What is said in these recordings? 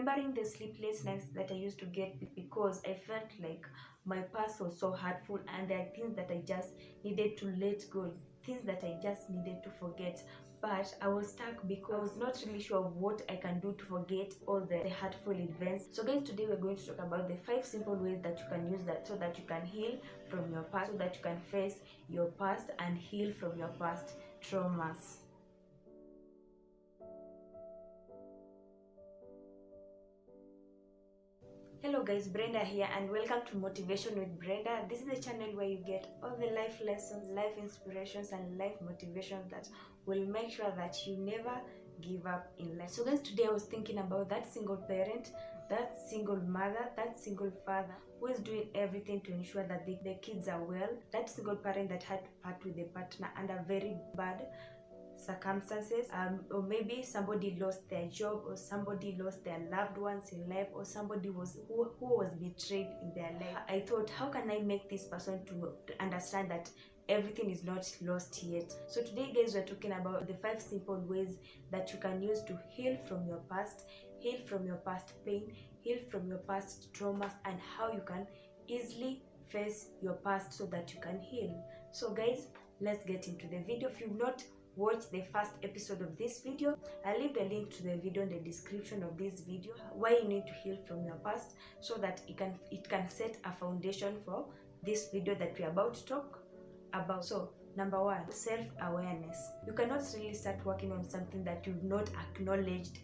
remembering the sleepless nights that I used to get because I felt like my past was so hurtful and there are things that I just needed to let go, things that I just needed to forget. But I was stuck because I was not really sure of what I can do to forget all the hurtful events. So guys, today we're going to talk about the 5 simple ways that you can use that so that you can heal from your past, so that you can face your past and heal from your past traumas. Hello guys, Brenda here and welcome to Motivation with Brenda. This is the channel where you get all the life lessons, life inspirations and life motivations that will make sure that you never give up in life. So guys, today I was thinking about that single parent, that single mother, that single father who is doing everything to ensure that the kids are well, that single parent that had to part with the partner under very bad circumstances, or maybe somebody lost their job, or somebody lost their loved ones in life, or somebody who was betrayed in their life. I thought, how can I make this person to understand that everything is not lost yet? So today guys, we're talking about the 5 simple ways that you can use to heal from your past, heal from your past pain, heal from your past traumas, and how you can easily face your past so that you can heal. So guys, let's get into the video. If you've not watch the first episode of this video, I'll leave the link to the video in the description of this video, why you need to heal from your past, so that it can set a foundation for this video that we're about to talk about. So number 1, self-awareness. You cannot really start working on something that you've not acknowledged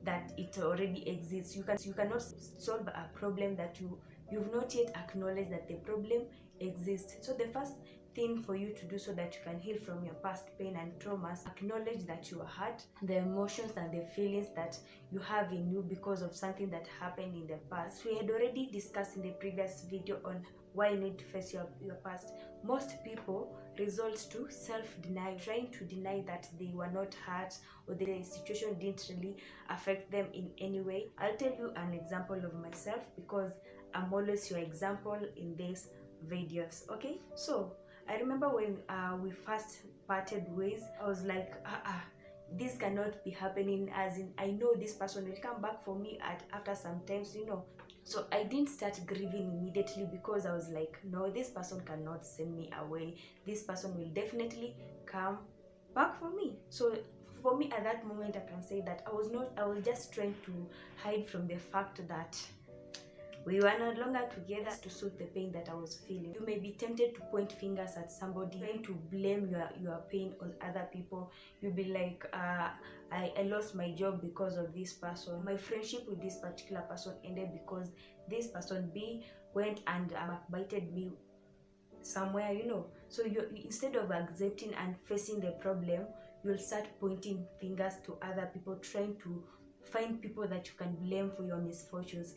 that it already exists. You cannot solve a problem that you've not yet acknowledged that the problem exists. So the first thing for you to do so that you can heal from your past pain and traumas, acknowledge that you are hurt, the emotions and the feelings that you have in you because of something that happened in the past. We had already discussed in the previous video on why you need to face your past. Most people resort to self-denial, trying to deny that they were not hurt or the situation didn't really affect them in any way. I'll tell you an example of myself because I'm always your example in these videos. Okay, so I remember when we first parted ways, I was like, this cannot be happening, as in I know this person will come back for me after some times, So I didn't start grieving immediately because I was like, no, this person cannot send me away. This person will definitely come back for me. So for me at that moment, I can say that I was just trying to hide from the fact that we were no longer together to soothe the pain that I was feeling. You may be tempted to point fingers at somebody, trying to blame your pain on other people. You'll be like, I lost my job because of this person. My friendship with this particular person ended because this person B went and backbited me somewhere, So instead of accepting and facing the problem, you'll start pointing fingers to other people, trying to find people that you can blame for your misfortunes.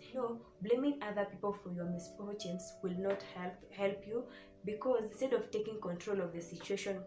Blaming other people for your misfortunes will not help you, because instead of taking control of the situation,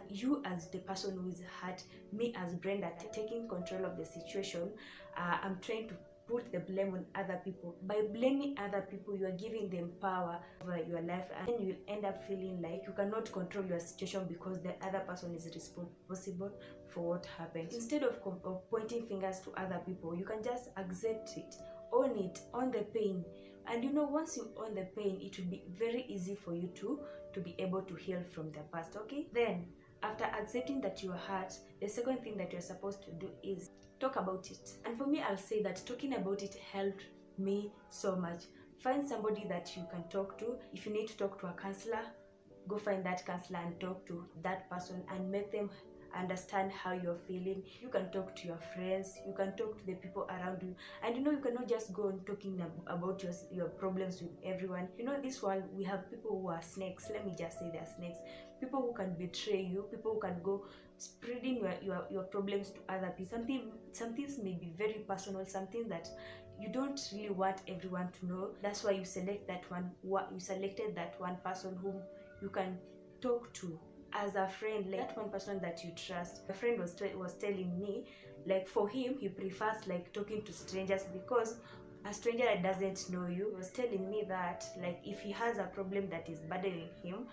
you as the person who is hurt, me as Brenda taking control of the situation, I'm trying to put the blame on other people. By blaming other people, you are giving them power over your life, and then you'll end up feeling like you cannot control your situation because the other person is responsible for what happened. Instead of pointing fingers to other people, you can just accept it, own the pain. And once you own the pain, it will be very easy for you to be able to heal from the past. Okay, then after accepting that you are hurt, the second thing that you're supposed to do is talk about it. And for me, I'll say that talking about it helped me so much. Find somebody that you can talk to. If you need to talk to a counselor, go find that counselor and talk to that person and make them understand how you're feeling. You can talk to your friends, you can talk to the people around you, and you cannot just go on talking about your problems with everyone. This world, we have people who are snakes. Let me just say they're snakes. People who can betray you, people who can go spreading your problems to other people. Some things may be very personal, something that you don't really want everyone to know. That's why you selected that one person whom you can talk to as a friend, like that one person that you trust. My friend was telling me, like, for him, he prefers like talking to strangers because a stranger that doesn't know you. He was telling me that, like, if he has a problem that is bothering him,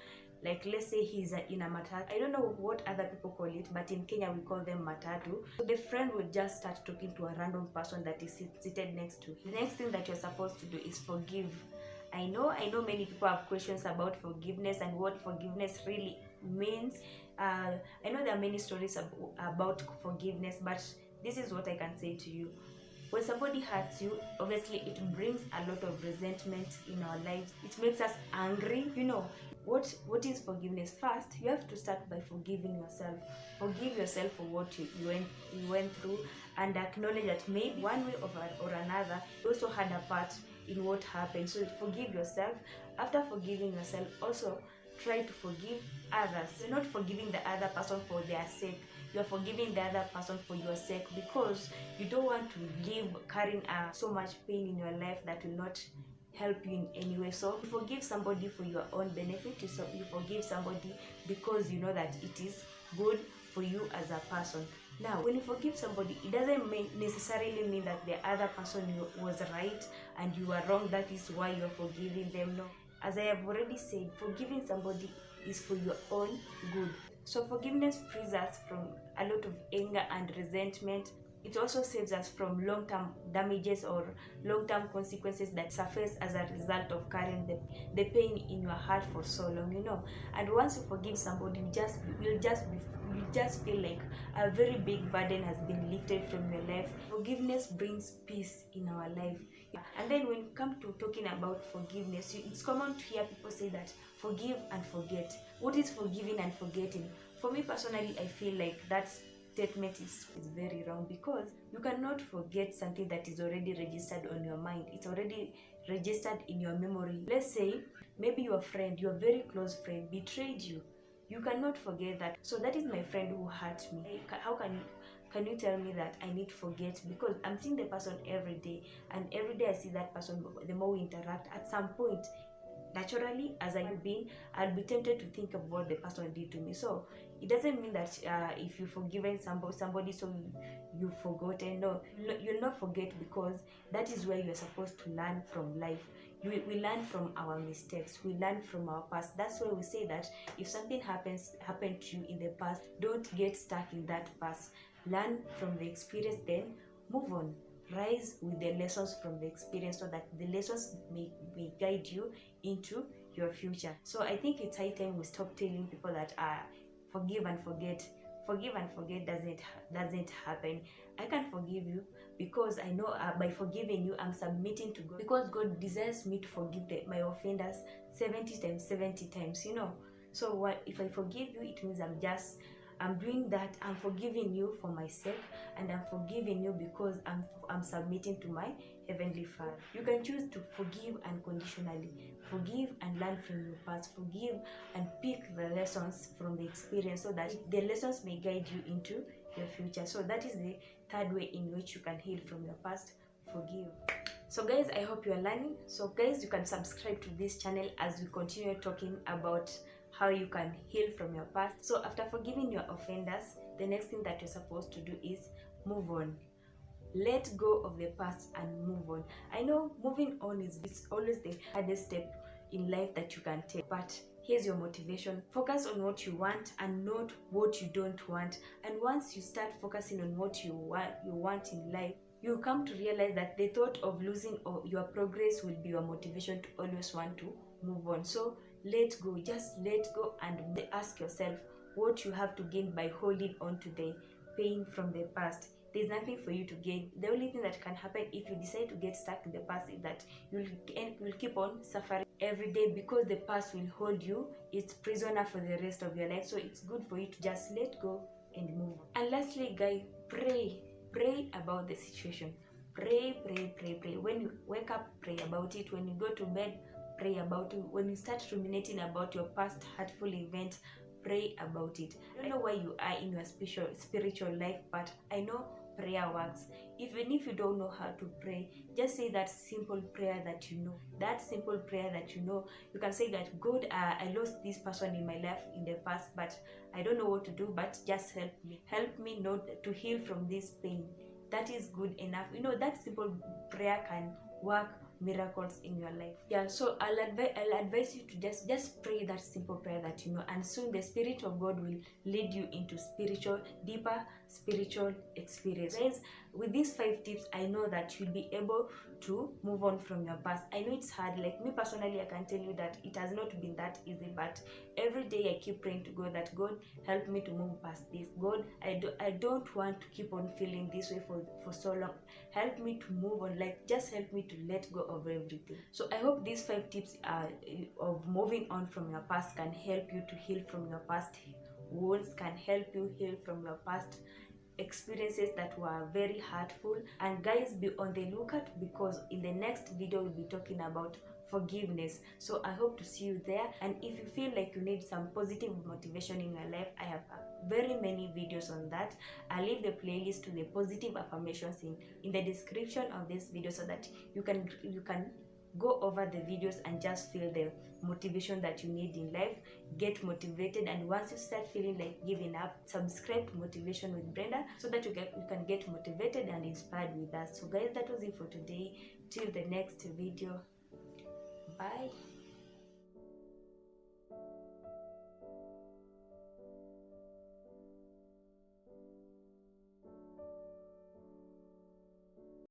Like let's say he's in a matatu. I don't know what other people call it, but in Kenya we call them matatu. So the friend will just start talking to a random person that is seated next to him. The next thing that you're supposed to do is forgive. I know many people have questions about forgiveness and what forgiveness really means. I know there are many stories about forgiveness, but this is what I can say to you. When somebody hurts you, obviously it brings a lot of resentment in our lives. It makes us angry. What is forgiveness? First, you have to start by forgiving yourself. Forgive yourself for what you went through, and acknowledge that maybe one way or another you also had a part in what happened. So forgive yourself. After forgiving yourself, also try to forgive others. You're not forgiving the other person for their sake. You're forgiving the other person for your sake, because you don't want to live carrying so much pain in your life that will not help you in any way. So you forgive somebody for your own benefit. You forgive somebody because you know that it is good for you as a person. Now, when you forgive somebody, it doesn't necessarily mean that the other person was right and you are wrong. That is why you're forgiving them. No. As I have already said, forgiving somebody is for your own good. So forgiveness frees us from a lot of anger and resentment. It also saves us from long-term damages or long-term consequences that surface as a result of carrying the pain in your heart for so long. And once you forgive somebody, you just feel like a very big burden has been lifted from your life. Forgiveness brings peace in our life. And then when you come to talking about forgiveness, it's common to hear people say that forgive and forget. What is forgiving and forgetting? For me personally, I feel like that statement is very wrong, because you cannot forget something that is already registered on your mind. It's already registered in your memory. Let's say maybe your friend, your very close friend, betrayed you. You cannot forget that. So that is my friend who hurt me. How can you tell me that I need to forget? Because I'm seeing the person every day, and every day I see that person, the more we interact, at some point, naturally, as I've been, I'll be tempted to think of what the person did to me. So it doesn't mean that if you've forgiven somebody, so you've forgotten. No, you'll not forget, because that is where you're supposed to learn from life. We learn from our mistakes. We learn from our past. That's why we say that if something happened to you in the past, don't get stuck in that past. Learn from the experience, then move on. Rise with the lessons from the experience, so that the lessons may guide you into your future. So I think it's high time we stop telling people that forgive and forget. Forgive and forget doesn't happen. I can forgive you because I know by forgiving you, I'm submitting to God, because God desires me to forgive my offenders 70 times 70 times. So what if I forgive you? It means I'm doing that. I'm forgiving you for my sake, and I'm forgiving you because I'm submitting to my Heavenly Father. You can choose to forgive unconditionally. Forgive and learn from your past. Forgive and pick the lessons from the experience, so that the lessons may guide you into your future. So that is the third way in which you can heal from your past. Forgive. So guys, I hope you are learning. So guys, you can subscribe to this channel as we continue talking about how you can heal from your past. So after forgiving your offenders, the next thing that you're supposed to do is move on. Let go of the past and move on. I know moving on is always the hardest step in life that you can take, but here's your motivation. Focus on what you want and not what you don't want. And once you start focusing on what you want in life, you come to realize that the thought of losing your progress will be your motivation to always want to move on. So let go, just let go, and ask yourself what you have to gain by holding on to the pain from the past. There's nothing for you to gain. The only thing that can happen if you decide to get stuck in the past is that you'll keep on suffering every day, because the past will hold you its prisoner for the rest of your life. So it's good for you to just let go and move on. And lastly, guys, pray about the situation. Pray. When you wake up, pray about it. When you go to bed, pray about it. When you start ruminating about your past hurtful event, pray about it. I don't know where you are in your spiritual life, but I know prayer works. Even if you don't know how to pray, just say that simple prayer that you know. That simple prayer that you know, you can say that, God, I lost this person in my life in the past, but I don't know what to do, but just help me. Help me not to heal from this pain. That is good enough. That simple prayer can work miracles in your life. Yeah, so I'll advise you to just pray that simple prayer that you know, and soon the Spirit of God will lead you into deeper spiritual experience. Guys, with these 5 tips, I know that you'll be able to move on from your past. I know it's hard. Like me personally, I can tell you that it has not been that easy, but every day I keep praying to God that God help me to move past this. God, I don't want to keep on feeling this way for so long. Help me to move on. Like, just help me to let go of everything. So I hope these 5 tips of moving on from your past can help you to heal from your past wounds, can help you heal from your past experiences that were very hurtful. And guys, be on the lookout, because in the next video we'll be talking about forgiveness. So I hope to see you there. And if you feel like you need some positive motivation in your life, I have very many videos on that. I'll leave the playlist to the positive affirmations in the description of this video, so that you can go over the videos and just feel the motivation that you need in life. Get motivated, and once you start feeling like giving up, subscribe to Motivation with Brenda, so that you can get motivated and inspired with us. So guys, that was it for today. Till the next video, bye.